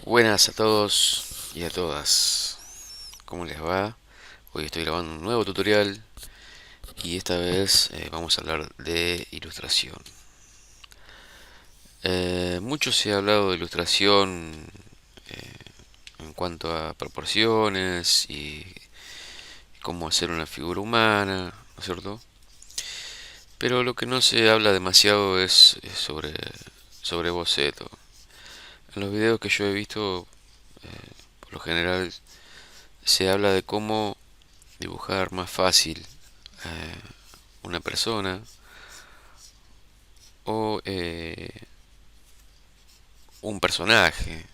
Buenas a todos y a todas. ¿Cómo les va? Hoy estoy grabando un nuevo tutorial y esta vez vamos a hablar de ilustración. Mucho se ha hablado de ilustración en cuanto a proporciones y cómo hacer una figura humana, ¿no es cierto? Pero lo que no se habla demasiado es sobre boceto. En los videos que yo he visto, por lo general, se habla de cómo dibujar más fácil eh, una persona o un personaje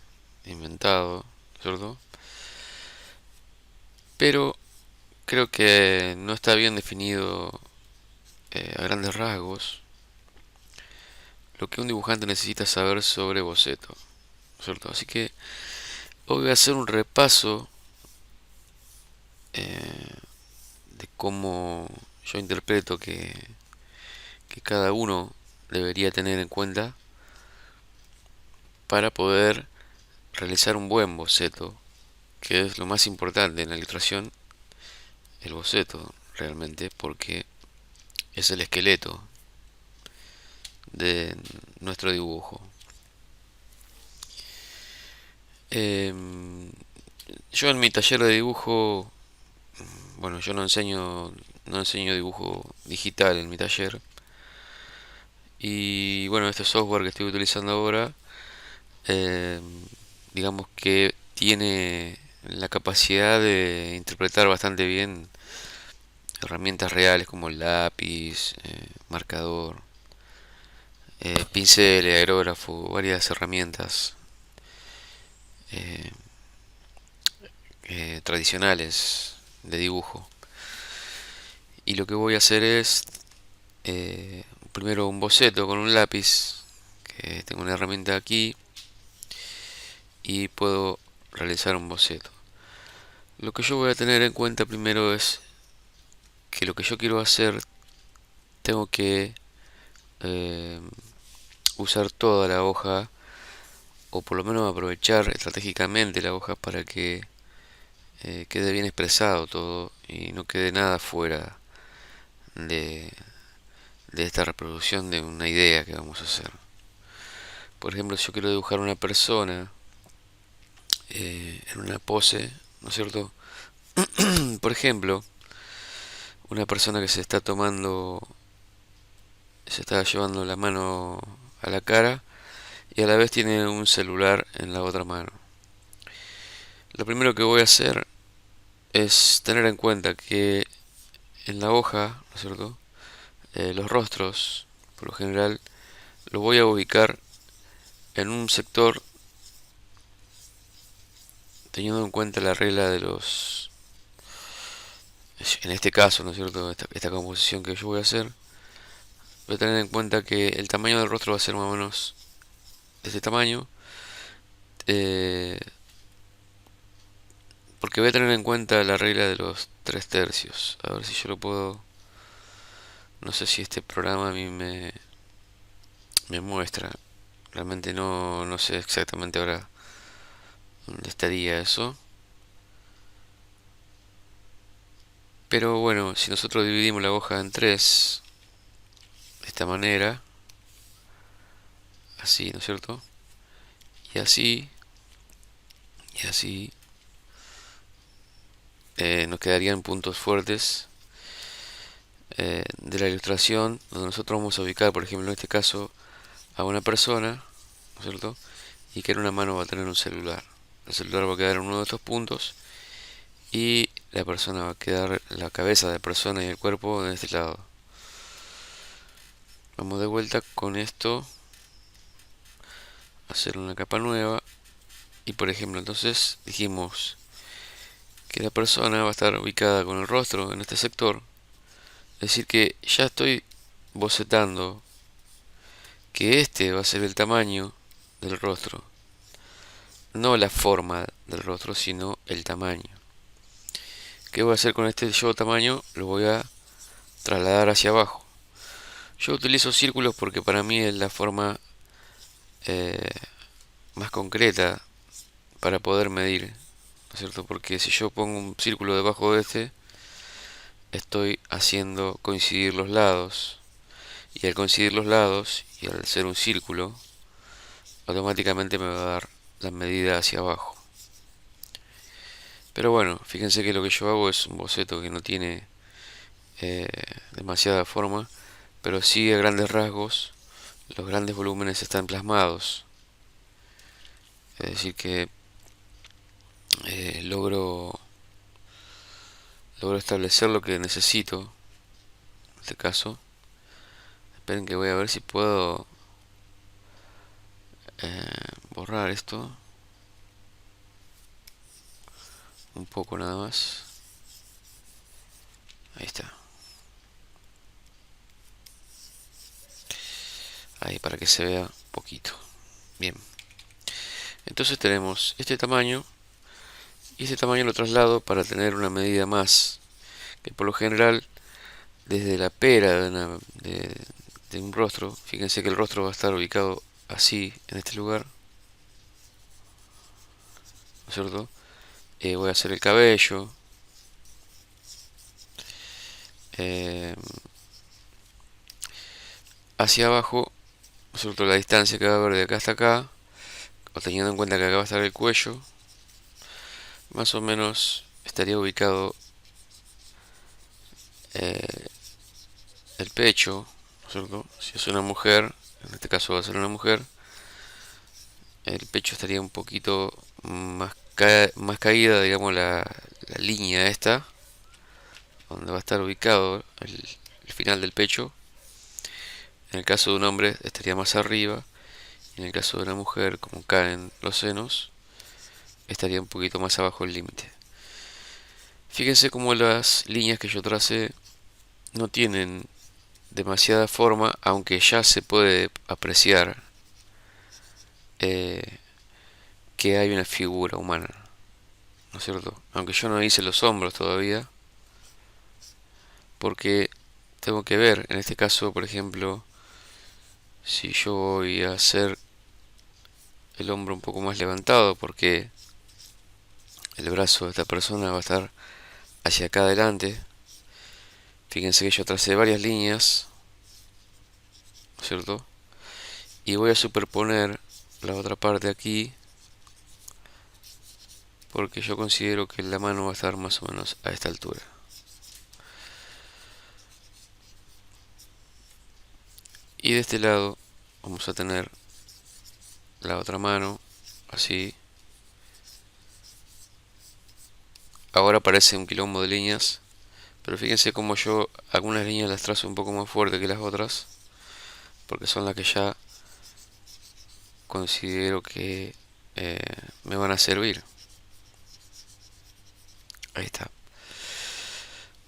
inventado, ¿cierto? Pero creo que no está bien definido a grandes rasgos lo que un dibujante necesita saber sobre boceto, ¿cierto? Así que hoy voy a hacer un repaso eh, de cómo yo interpreto que cada uno debería tener en cuenta para poder realizar un buen boceto, que es lo más importante en la ilustración, el boceto realmente, porque es el esqueleto de nuestro dibujo. Em, yo en mi taller de dibujo, bueno, yo no enseño dibujo digital en mi taller. Y bueno, este software que estoy utilizando ahora, em, digamos que tiene la capacidad de interpretar bastante bien herramientas reales como el lápiz, marcador, pincel, aerógrafo, varias herramientas eh, tradicionales de dibujo. Y lo que voy a hacer es primero un boceto con un lápiz, que tengo una herramienta aquí y puedo realizar un boceto. Lo que yo voy a tener en cuenta primero es que lo que yo quiero hacer tengo que eh, usar toda la hoja o por lo menos aprovechar estratégicamente la hoja para que quede bien expresado todo y no quede nada fuera de, de esta reproducción de una idea que vamos a hacer. Por ejemplo, si yo quiero dibujar una persona en una pose, ¿no es cierto? Por ejemplo, una persona que se está llevando la mano a la cara y a la vez tiene un celular en la otra mano. Lo primero que voy a hacer es tener en cuenta que en la hoja, ¿no es cierto? Los rostros, por lo general, los voy a ubicar en un sector teniendo en cuenta la regla de los, en este caso, ¿no es cierto? Esta composición que yo voy a hacer, voy a tener en cuenta que el tamaño del rostro va a ser más o menos de este tamaño, eh, porque voy a tener en cuenta la regla de los 3 tercios. A ver si yo lo puedo, no sé si este programa a mí me muestra. Realmente no sé exactamente ahora dónde estaría eso. Pero bueno, si nosotros dividimos la hoja en tres, de esta manera, así, ¿no es cierto? Y así, y así, nos quedarían puntos fuertes de la ilustración, donde nosotros vamos a ubicar, por ejemplo, en este caso, a una persona, ¿no es cierto? Y que en una mano va a tener un celular. El celular va a quedar en uno de estos puntos y la persona va a quedar, la cabeza de la persona y el cuerpo en este lado. Vamos de vuelta con esto, hacer una capa nueva y por ejemplo entonces dijimos que la persona va a estar ubicada con el rostro en este sector. Es decir que ya estoy bocetando que este va a ser el tamaño del rostro, no la forma del rostro, sino el tamaño. ¿Qué voy a hacer con este yo tamaño? Lo voy a trasladar hacia abajo. Yo utilizo círculos porque para mí es la forma eh, más concreta para poder medir, ¿no es cierto? Porque si yo pongo un círculo debajo de este, estoy haciendo coincidir los lados. Y al coincidir los lados, y al ser un círculo, automáticamente me va a dar la medida hacia abajo. Pero bueno, fíjense que lo que yo hago es un boceto que no tiene eh, demasiada forma, pero sí a grandes rasgos los grandes volúmenes están plasmados. Es decir que logro establecer lo que necesito en este caso. Esperen que voy a ver si puedo borrar esto un poco nada más. Ahí está. Ahí para que se vea un poquito. Bien. Entonces tenemos este tamaño y este tamaño lo traslado para tener una medida más, que por lo general desde la pera de un rostro, fíjense que el rostro va a estar ubicado así en este lugar, ¿no es cierto? Voy a hacer el cabello, eh, hacia abajo, ¿no es cierto? La distancia que va a haber de acá hasta acá, o teniendo en cuenta que acá va a estar el cuello, más o menos estaría ubicado eh, el pecho, ¿no es cierto? Si es una mujer, en este caso va a ser una mujer, el pecho estaría un poquito más caída, digamos, la línea esta, donde va a estar ubicado el final del pecho. En el caso de un hombre estaría más arriba, y en el caso de una mujer, como caen los senos, estaría un poquito más abajo el límite. Fíjense cómo las líneas que yo tracé no tienen demasiada forma, aunque ya se puede apreciar eh, que hay una figura humana, ¿no es cierto? Aunque yo no hice los hombros todavía, porque tengo que ver, en este caso, por ejemplo, si yo voy a hacer el hombro un poco más levantado, porque el brazo de esta persona va a estar hacia acá adelante. Fíjense que yo tracé varias líneas, ¿no es cierto? Y voy a superponer la otra parte aquí, porque yo considero que la mano va a estar más o menos a esta altura. Y de este lado vamos a tener la otra mano, así. Ahora parece un quilombo de líneas, pero fíjense como yo algunas líneas las trazo un poco más fuerte que las otras, porque son las que ya considero que eh, me van a servir. Ahí está.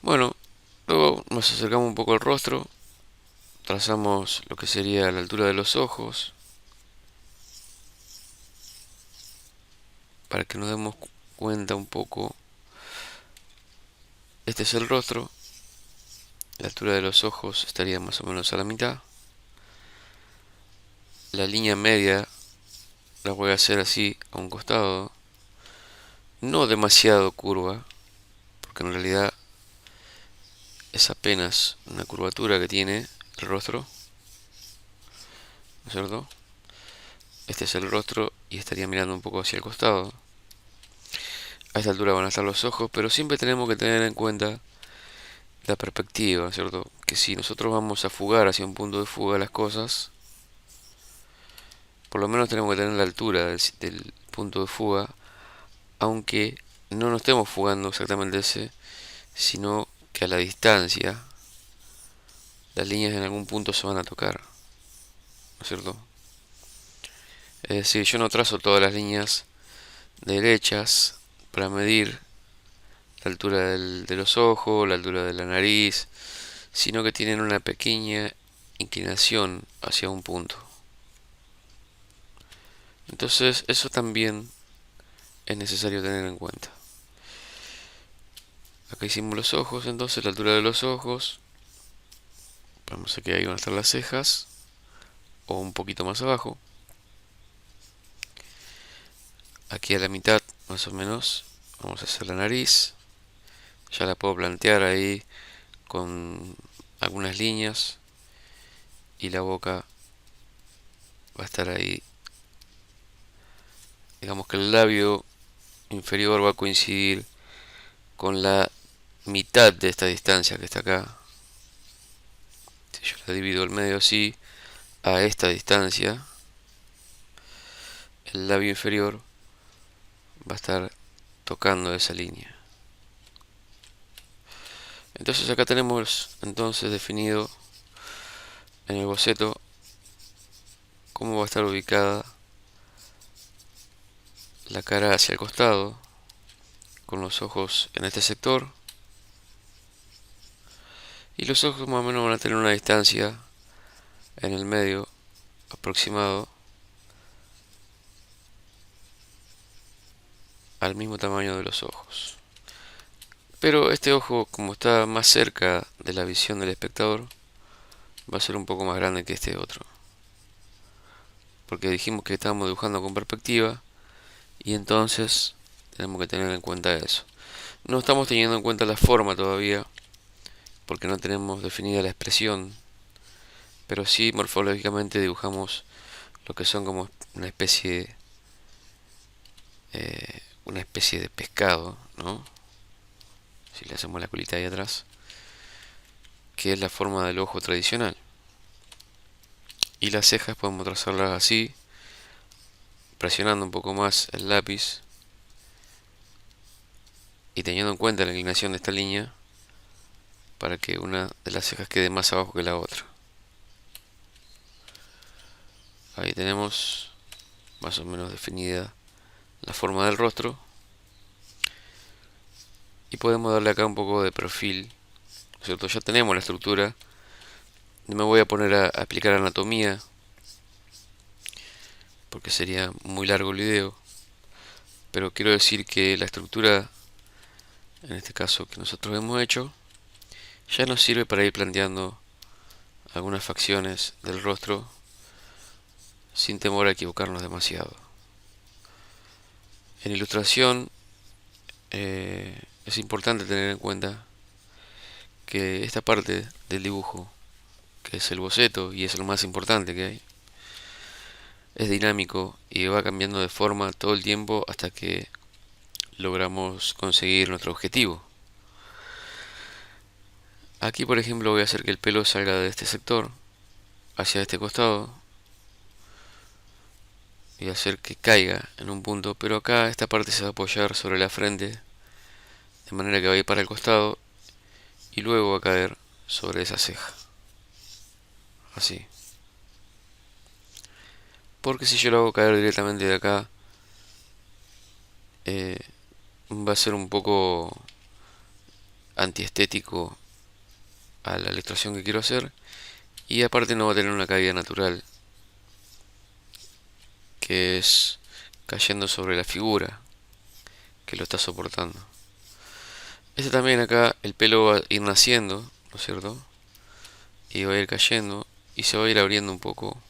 Bueno, luego nos acercamos un poco al rostro, trazamos lo que sería la altura de los ojos, para que nos demos cuenta un poco. Este es el rostro, la altura de los ojos estaría más o menos a la mitad. La línea media la voy a hacer así a un costado, no demasiado curva, porque en realidad es apenas una curvatura que tiene el rostro, ¿no es cierto? Este es el rostro y estaría mirando un poco hacia el costado. A esta altura van a estar los ojos, pero siempre tenemos que tener en cuenta la perspectiva, ¿cierto? Que si nosotros vamos a fugar hacia un punto de fuga las cosas, por lo menos tenemos que tener la altura del punto de fuga, aunque no nos estemos fugando exactamente ese, sino que a la distancia las líneas en algún punto se van a tocar, ¿no es cierto? Es decir, yo no trazo todas las líneas derechas para medir la altura de los ojos, la altura de la nariz, sino que tienen una pequeña inclinación hacia un punto. Entonces, eso también es necesario tener en cuenta. Acá hicimos los ojos, entonces la altura de los ojos. Vamos a que ahí van a estar las cejas, o un poquito más abajo. aquí a la mitad más o menos vamos a hacer la nariz. Ya la puedo plantear ahí con algunas líneas, y la boca va a estar ahí. Digamos que el labio inferior va a coincidir con la mitad de esta distancia que está acá. Si yo la divido al medio así, a esta distancia, el labio inferior va a estar tocando esa línea. Entonces acá tenemos entonces definido en el boceto cómo va a estar ubicada la cara hacia el costado, con los ojos en este sector, y los ojos más o menos van a tener una distancia en el medio aproximado al mismo tamaño de los ojos. Pero este ojo, como está más cerca de la visión del espectador, va a ser un poco más grande que este otro, porque dijimos que estábamos dibujando con perspectiva, y entonces tenemos que tener en cuenta eso. No estamos teniendo en cuenta la forma todavía, porque no tenemos definida la expresión, pero sí morfológicamente dibujamos lo que son como una especie de pescado, ¿no? Si le hacemos la colita ahí atrás, que es la forma del ojo tradicional. Y las cejas podemos trazarlas así, presionando un poco más el lápiz y teniendo en cuenta la inclinación de esta línea para que una de las cejas quede más abajo que la otra. Ahí tenemos más o menos definida la forma del rostro, y podemos darle acá un poco de perfil, ¿no es cierto? Ya tenemos la estructura. No me voy a poner a explicar anatomía porque sería muy largo el video, pero quiero decir que la estructura, en este caso que nosotros hemos hecho, ya nos sirve para ir planteando algunas facciones del rostro sin temor a equivocarnos demasiado. En ilustración es importante tener en cuenta que esta parte del dibujo, que es el boceto y es lo más importante que hay, es dinámico y va cambiando de forma todo el tiempo hasta que logramos conseguir nuestro objetivo. Aquí, por ejemplo, voy a hacer que el pelo salga de este sector hacia este costado y hacer que caiga en un punto, pero acá esta parte se va a apoyar sobre la frente de manera que va a ir para el costado y luego va a caer sobre esa ceja, así. Porque si yo lo hago caer directamente de acá, eh, va a ser un poco antiestético a la ilustración que quiero hacer, y aparte no va a tener una caída natural, que es cayendo sobre la figura que lo está soportando. Este también acá el pelo va a ir naciendo, ¿no es cierto? Y va a ir cayendo y se va a ir abriendo un poco,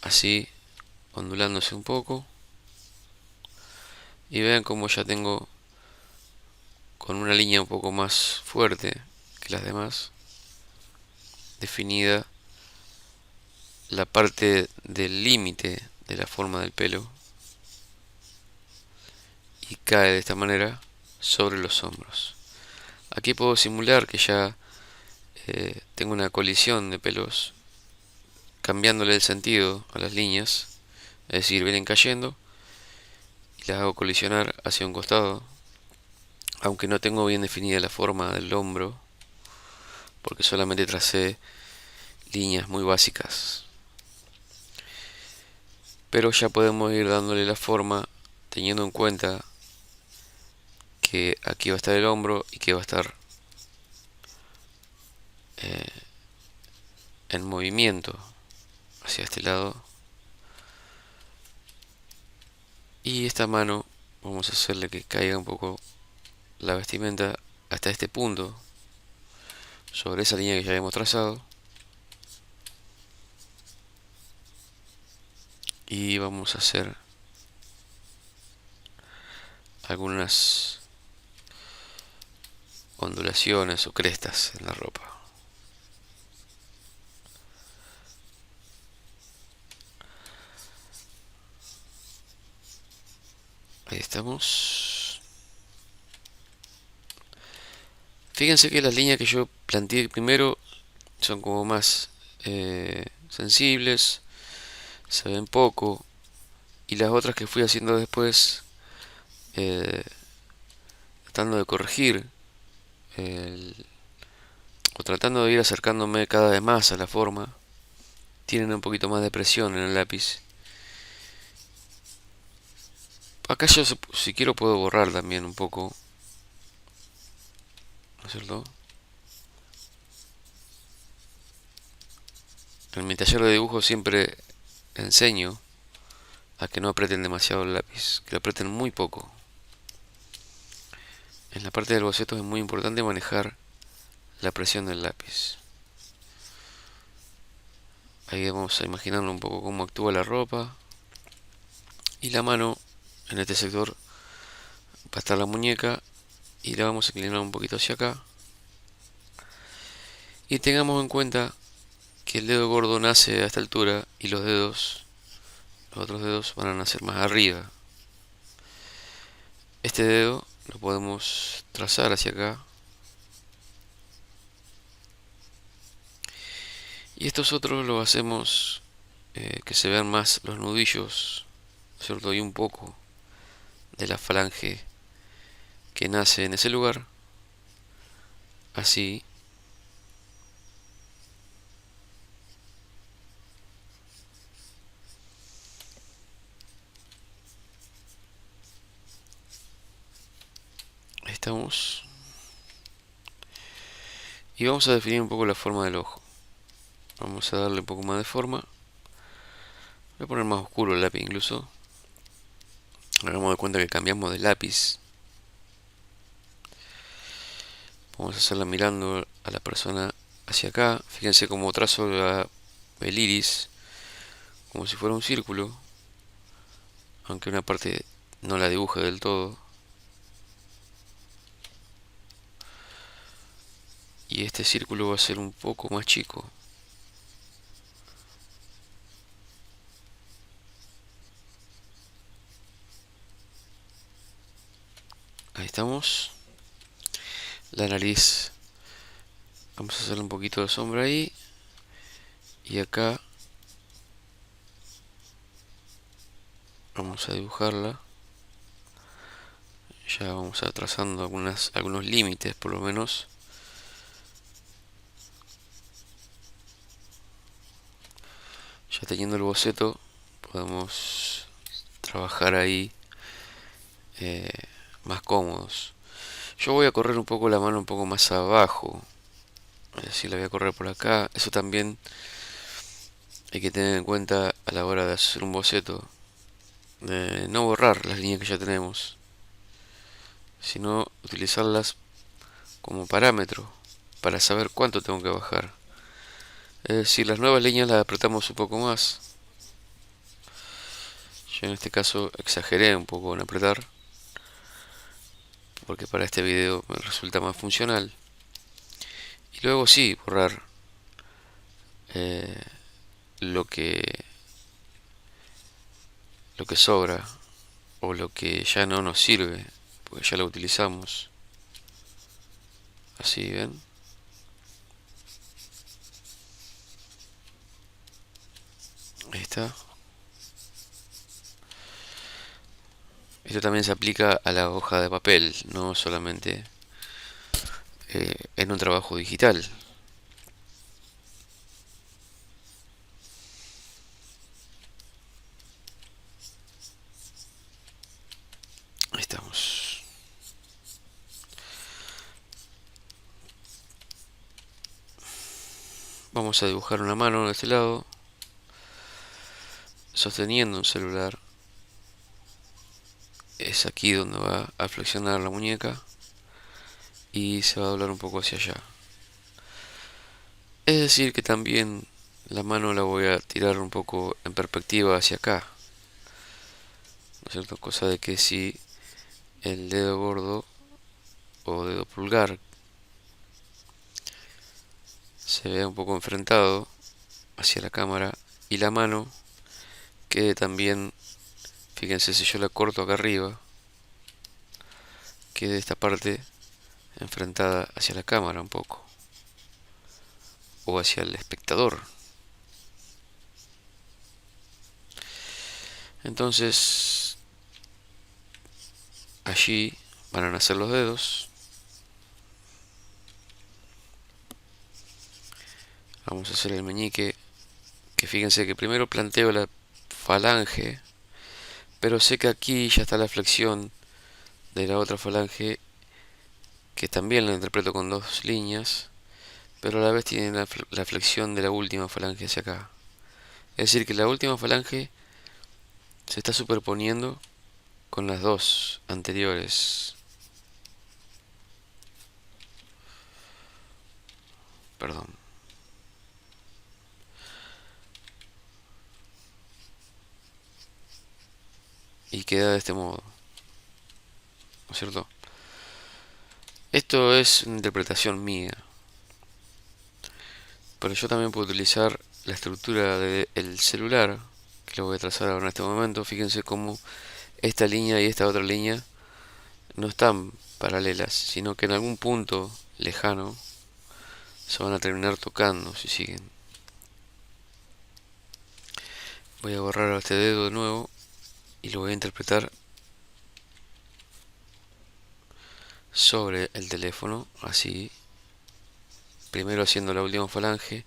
así, ondulándose un poco. Y vean como ya tengo con una línea un poco más fuerte que las demás definida la parte del límite de la forma del pelo, y cae de esta manera sobre los hombros. Aquí puedo simular que ya tengo una colisión de pelos, cambiándole el sentido a las líneas, es decir, vienen cayendo y las hago colisionar hacia un costado, aunque no tengo bien definida la forma del hombro, porque solamente tracé líneas muy básicas. Pero ya podemos ir dándole la forma teniendo en cuenta que aquí va a estar el hombro y que va a estar eh, en movimiento hacia este lado. Y esta mano vamos a hacerle que caiga un poco la vestimenta hasta este punto, sobre esa línea que ya habíamos trazado. Y vamos a hacer algunas ondulaciones o crestas en la ropa. Ahí estamos. Fíjense que las líneas que yo planteé primero son como más sensibles, se ven poco, y las otras que fui haciendo después, eh, tratando de corregir el- o tratando de ir acercándome cada vez más a la forma, tienen un poquito más de presión en el lápiz. Acá yo si quiero puedo borrar también un poco, ¿no es cierto? En mi taller de dibujo siempre enseño a que no aprieten demasiado el lápiz, que lo aprieten muy poco. En la parte del boceto es muy importante manejar la presión del lápiz. Ahí vamos a imaginarnos un poco cómo actúa la ropa. Y la mano, en este sector, va a estar la muñeca y la vamos a inclinar un poquito hacia acá. Y tengamos en cuenta que el dedo gordo nace a esta altura y los otros dedos van a nacer más arriba. Este dedo lo podemos trazar hacia acá. Y estos otros lo hacemos que se vean más los nudillos, ¿cierto? Y un poco de la falange que nace en ese lugar. Así. Ahí estamos. Y vamos a definir un poco la forma del ojo. Vamos a darle un poco más de forma. Voy a poner más oscuro el lápiz incluso. Hagamos de cuenta que cambiamos de lápiz. Vamos a hacerla mirando a la persona hacia acá. Fíjense cómo trazo el iris como si fuera un círculo. Aunque una parte no la dibuje del todo. Y este círculo va a ser un poco más chico. Ahí estamos. La nariz. Vamos a hacerle un poquito de sombra ahí. Y acá vamos a dibujarla. Ya vamos a trazando algunos límites por lo menos. Ya teniendo el boceto podemos trabajar ahí eh, más cómodos. Yo voy a correr un poco la mano un poco más abajo. Es decir, la voy a correr por acá. Eso también hay que tener en cuenta a la hora de hacer un boceto. De no borrar las líneas que ya tenemos, sino utilizarlas como parámetro para saber cuánto tengo que bajar. Es decir, las nuevas líneas las apretamos un poco más. Yo en este caso exageré un poco en apretar, porque para este video me resulta más funcional. Y luego sí, borrar eh, lo que lo que sobra o lo que ya no nos sirve, porque ya lo utilizamos. Así, ¿ven? Ahí está. Esto también se aplica a la hoja de papel, no solamente en un trabajo digital. Ahí estamos. Vamos a dibujar una mano de este lado, sosteniendo un celular. Es aquí donde va a flexionar la muñeca y se va a doblar un poco hacia allá. Es decir que también la mano la voy a tirar un poco en perspectiva hacia acá, ¿no es cierto? Cosa de que si el dedo gordo o dedo pulgar se vea un poco enfrentado hacia la cámara y la mano quede también, fíjense si yo la corto acá arriba, quede esta parte enfrentada hacia la cámara un poco o hacia el espectador. Entonces allí van a nacer los dedos. Vamos a hacer el meñique, que fíjense que primero planteo la falange, pero sé que aquí ya está la flexión de la otra falange, que también la interpreto con dos líneas, pero a la vez tiene la flexión de la última falange hacia acá. Es decir, que la última falange se está superponiendo con las dos anteriores. Perdón. Y queda de este modo, ¿no es cierto? Esto es una interpretación mía, pero yo también puedo utilizar la estructura del celular, que lo voy a trazar ahora en este momento. Fíjense cómo esta línea y esta otra línea no están paralelas, sino que en algún punto lejano se van a terminar tocando si siguen. Voy a borrar a este dedo de nuevo y lo voy a interpretar sobre el teléfono, así, primero haciendo la última falange,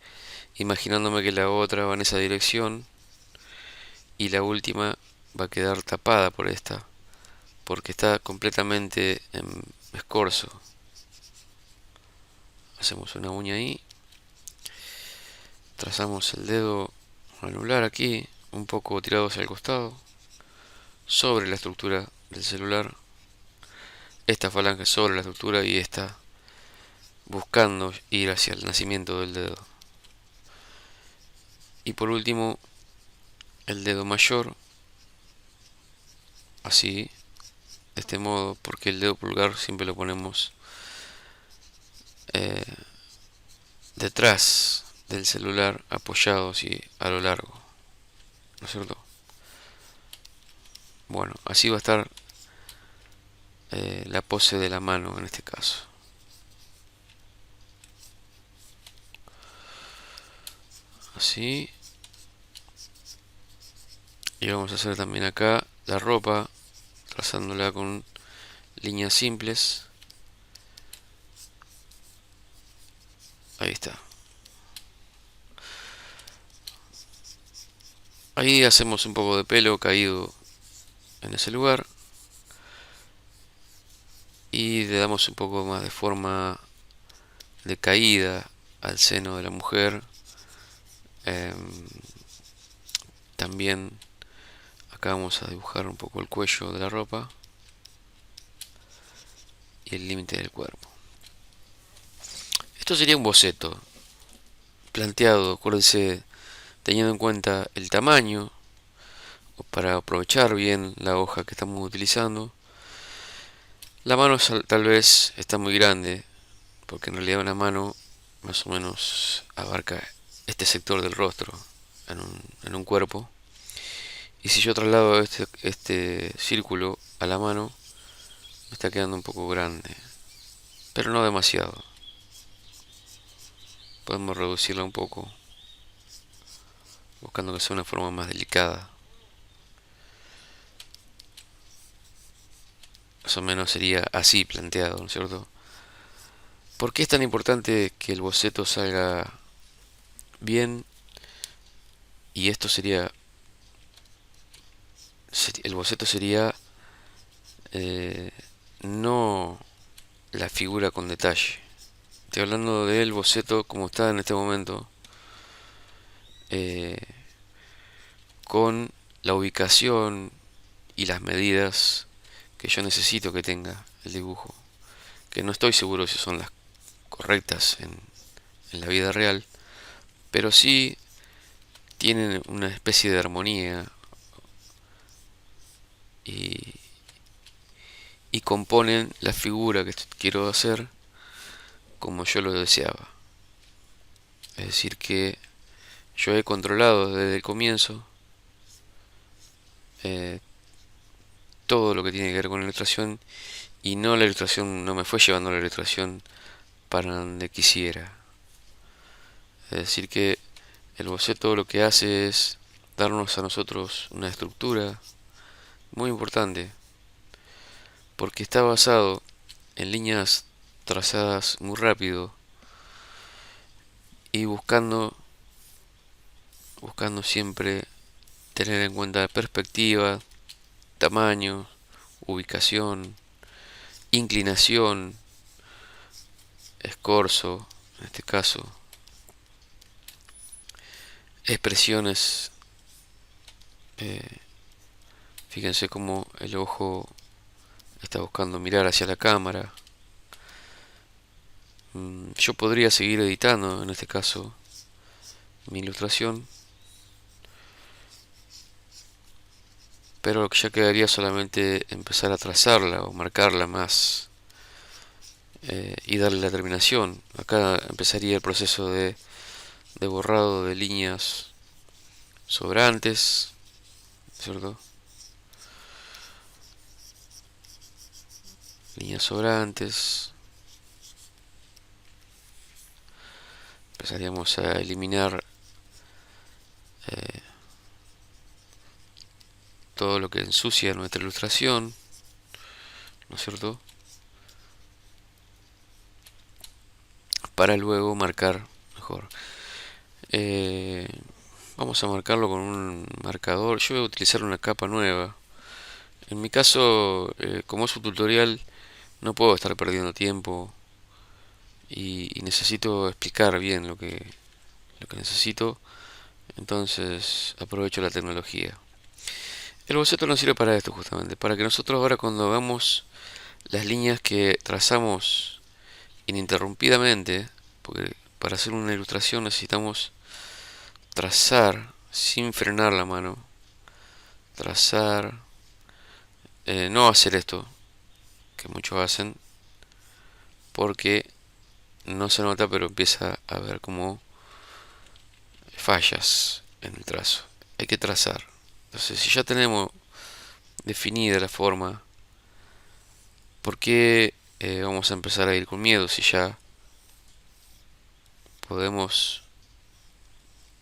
imaginándome que la otra va en esa dirección y la última va a quedar tapada por esta, porque está completamente en escorzo. Hacemos una uña ahí, trazamos el dedo anular aquí, un poco tirado hacia el costado, sobre la estructura del celular, esta falange sobre la estructura y esta buscando ir hacia el nacimiento del dedo. Y por último, el dedo mayor, así, de este modo, porque el dedo pulgar siempre lo ponemos eh, detrás del celular, apoyado así a lo largo, ¿no es cierto? Bueno, así va a estar la pose de la mano en este caso. Así. Y vamos a hacer también acá la ropa, trazándola con líneas simples. Ahí está. Ahí hacemos un poco de pelo caído en ese lugar. Y le damos un poco más de forma de caída al seno de la mujer. También acá vamos a dibujar un poco el cuello de la ropa y el límite del cuerpo. Esto sería un boceto planteado, acuérdense, teniendo en cuenta el tamaño para aprovechar bien la hoja que estamos utilizando. La mano tal vez está muy grande, porque en realidad una mano más o menos abarca este sector del rostro en un cuerpo. Y si yo traslado este círculo a la mano, me está quedando un poco grande, pero no demasiado. Podemos reducirla un poco, buscando que sea una forma más delicada. Más o menos sería así planteado, ¿no es cierto? ¿Por qué es tan importante que el boceto salga bien? Y esto sería, el boceto sería eh, no la figura con detalle. Estoy hablando del boceto como está en este momento, eh, con la ubicación y las medidas que yo necesito que tenga el dibujo, que no estoy seguro si son las correctas en la vida real, pero sí tienen una especie de armonía y, y componen la figura que quiero hacer como yo lo deseaba. Es decir, que yo he controlado desde el comienzo eh, todo lo que tiene que ver con la ilustración, y no la ilustración, no me fue llevando la ilustración para donde quisiera. Es decir, que el boceto lo que hace es darnos a nosotros una estructura muy importante, porque está basado en líneas trazadas muy rápido y buscando siempre tener en cuenta perspectiva, tamaño, ubicación, inclinación, escorzo, en este caso, expresiones. eh, Fíjense cómo el ojo está buscando mirar hacia la cámara. Yo podría seguir editando, en este caso, mi ilustración, pero ya quedaría solamente empezar a trazarla o marcarla más, y darle la terminación. Acá empezaría el proceso de borrado de líneas sobrantes, ¿cierto? Líneas sobrantes. Empezaríamos a eliminar eh, todo lo que ensucia nuestra ilustración, ¿no es cierto? Para luego marcar mejor. Eh, Vamos a marcarlo con un marcador. Yo voy a utilizar una capa nueva. En mi caso, como es un tutorial, no puedo estar perdiendo tiempo y necesito explicar bien lo que necesito. Entonces aprovecho la tecnología. El boceto nos sirve para esto justamente, para que nosotros ahora cuando hagamos las líneas que trazamos ininterrumpidamente, porque para hacer una ilustración necesitamos trazar sin frenar la mano, trazar, no hacer esto que muchos hacen, porque no se nota, pero empieza a haber como fallas en el trazo. Hay que trazar. Entonces, si ya tenemos definida la forma, ¿por qué vamos a empezar a ir con miedo si ya podemos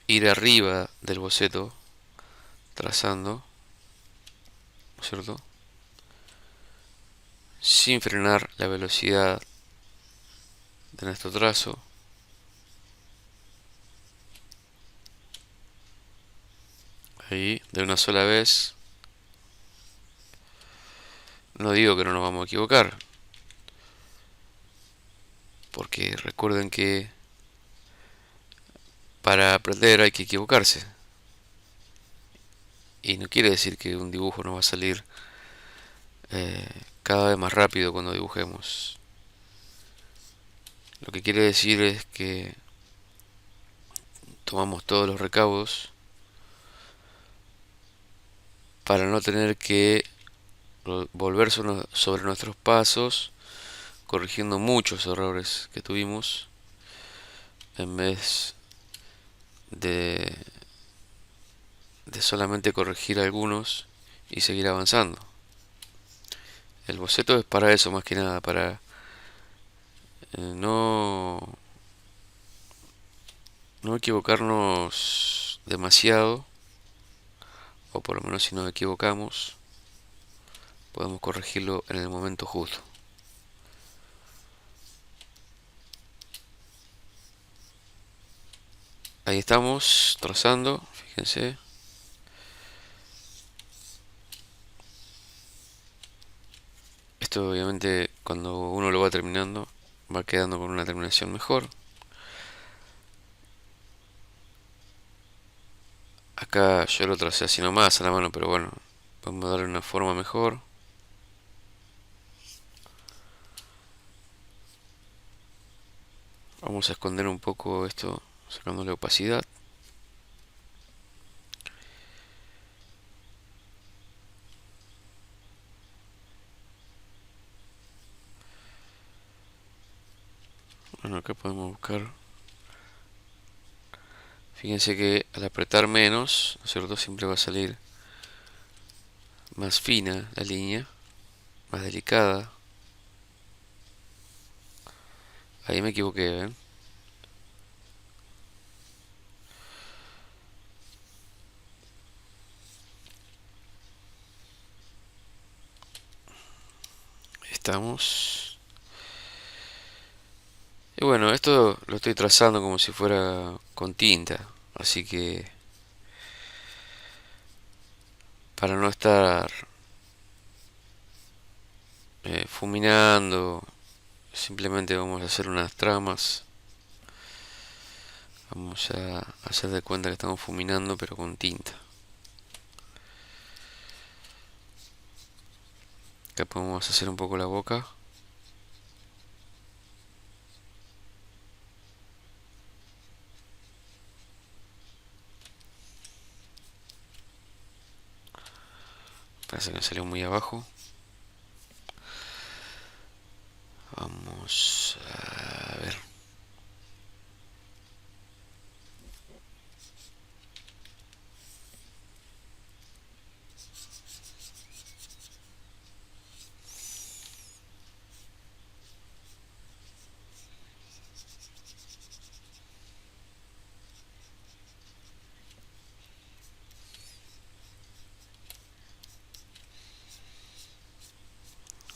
ir arriba del boceto trazando, ¿no es cierto? Sin frenar la velocidad de nuestro trazo. Ahí, de una sola vez. No digo que no nos vamos a equivocar, porque recuerden que para aprender hay que equivocarse. Y no quiere decir que un dibujo nos va a salir eh, cada vez más rápido cuando dibujemos. Lo que quiere decir es que tomamos todos los recaudos para no tener que volver sobre nuestros pasos, corrigiendo muchos errores que tuvimos, en vez de, de solamente corregir algunos y seguir avanzando. El boceto es para eso más que nada, para no equivocarnos demasiado, o por lo menos si nos equivocamos, podemos corregirlo en el momento justo. Ahí estamos trazando, fíjense. Esto obviamente cuando uno lo va terminando va quedando con una terminación mejor. Acá yo lo tracé así nomás a la mano, pero bueno, podemos darle una forma mejor. Vamos a esconder un poco esto sacándole opacidad. Bueno, acá podemos buscar. Fíjense que al apretar menos, ¿no es cierto? Siempre va a salir más fina la línea, más delicada. Ahí me equivoqué, ¿ven? Estamos. Y bueno, esto lo estoy trazando como si fuera con tinta. Así que para no estar fuminando, simplemente vamos a hacer unas tramas. Vamos a hacer de cuenta que estamos fuminando pero con tinta. Acá podemos hacer un poco la boca. Parece que me salió muy abajo. Vamos a ver.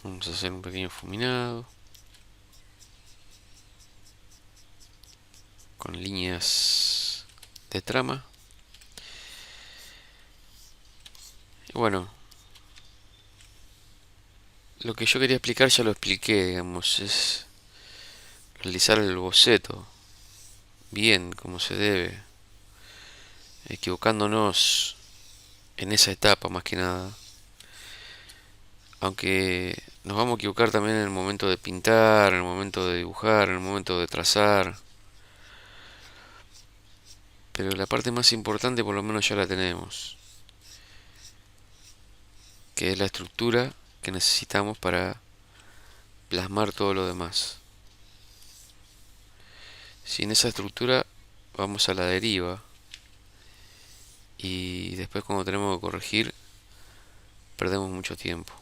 Vamos a hacer un pequeño fuminado con líneas de trama. Y bueno, lo que yo quería explicar ya lo expliqué, digamos, es realizar el boceto bien, como se debe, equivocándonos en esa etapa más que nada. Aunque nos vamos a equivocar también en el momento de pintar, en el momento de dibujar, en el momento de trazar. Pero la parte más importante por lo menos ya la tenemos, que es la estructura que necesitamos para plasmar todo lo demás. Sin esa estructura vamos a la deriva y después cuando tenemos que corregir perdemos mucho tiempo.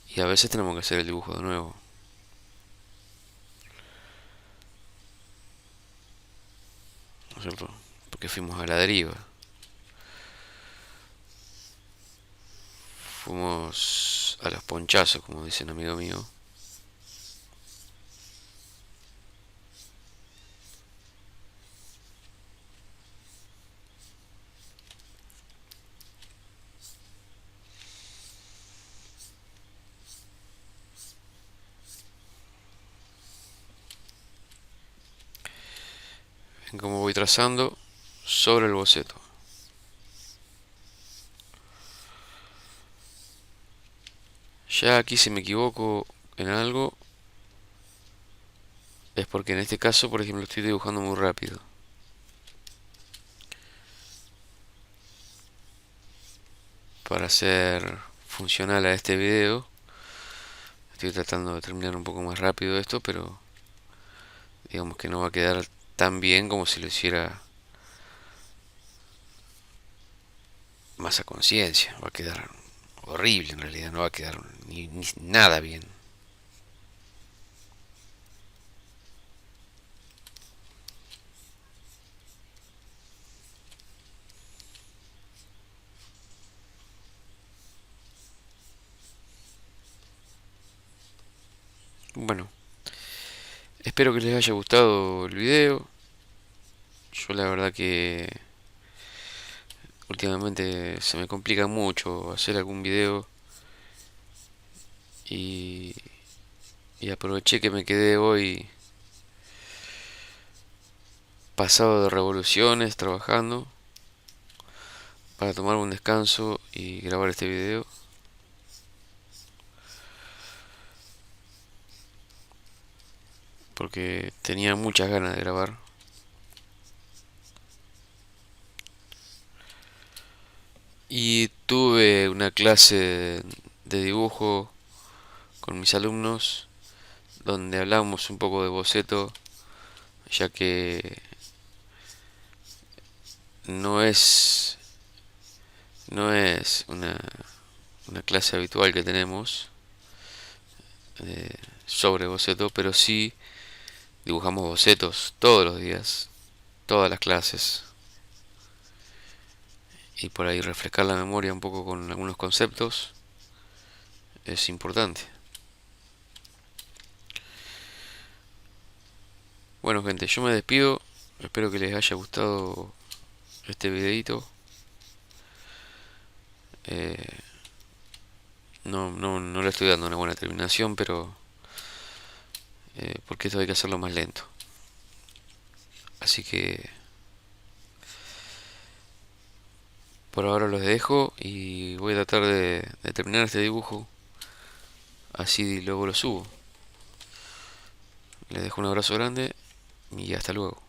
Y a veces tenemos que hacer el dibujo de nuevo, ¿no es cierto? Porque fuimos a la deriva. Fuimos a los ponchazos, como dice un amigo mío. Ven cómo voy trazando sobre el boceto. Ya aquí si me equivoco en algo es porque en este caso, por ejemplo, estoy dibujando muy rápido. Para hacer funcional a este video, estoy tratando de terminar un poco más rápido esto, pero digamos que no va a quedar tan bien como si lo hiciera más a conciencia. Va a quedar horrible en realidad, no va a quedar ni nada bien. Bueno, espero que les haya gustado el video. Yo la verdad que últimamente se me complica mucho hacer algún video y, y aproveché que me quedé hoy pasado de revoluciones trabajando para tomar un descanso y grabar este video. Porque tenía muchas ganas de grabar. Y tuve una clase de dibujo con mis alumnos donde hablamos un poco de boceto, ya que no es, no es una clase habitual que tenemos eh, sobre boceto, pero sí dibujamos bocetos todos los días, todas las clases, y por ahí refrescar la memoria un poco con algunos conceptos es importante. Bueno gente, yo me despido, espero que les haya gustado este videito. Eh, no le estoy dando una buena terminación, pero porque esto hay que hacerlo más lento. Así que por ahora los dejo y voy a tratar de terminar este dibujo, así luego lo subo. Les dejo un abrazo grande y hasta luego.